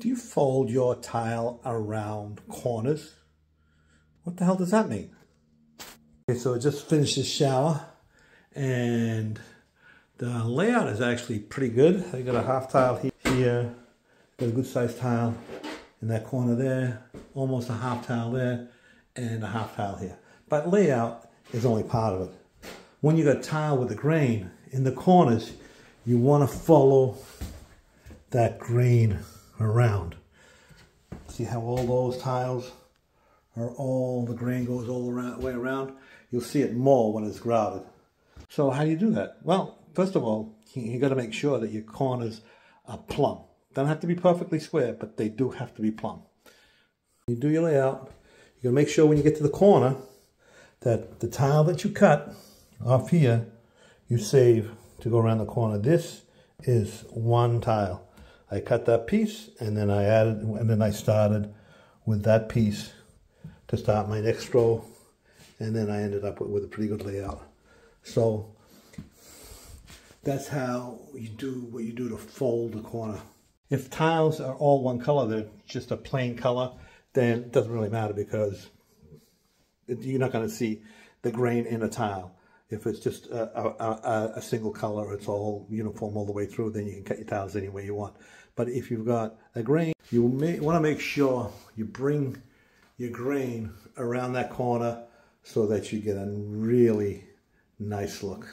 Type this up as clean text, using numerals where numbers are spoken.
Do you fold your tile around corners? What the hell does that mean? Okay, so I just finished the shower and the layout is actually pretty good. I got a half tile here, got a good sized tile in that corner there, almost a half tile there, and a half tile here. But layout is only part of it. When you got tile with the grain in the corners, you want to follow that grain around. See how all those tiles are all, the grain goes all the way around? You'll see it more when it's grouted. So how do you do that? Well, first of all, you got to make sure that your corners are plumb. Don't have to be perfectly square, but they do have to be plumb. You do your layout, you got to make sure when you get to the corner that the tile that you cut off here, you save to go around the corner. This is one tile. I cut that piece and then I added, and then I started with that piece to start my next row, and then I ended up with a pretty good layout. So that's how you do what you do to fold the corner. If tiles are all one color, they're just a plain color, then it doesn't really matter because you're not going to see the grain in a tile. If it's just a single color, it's all uniform all the way through, then you can cut your tiles any way you want. But if you've got a grain, you want to make sure you bring your grain around that corner so that you get a really nice look.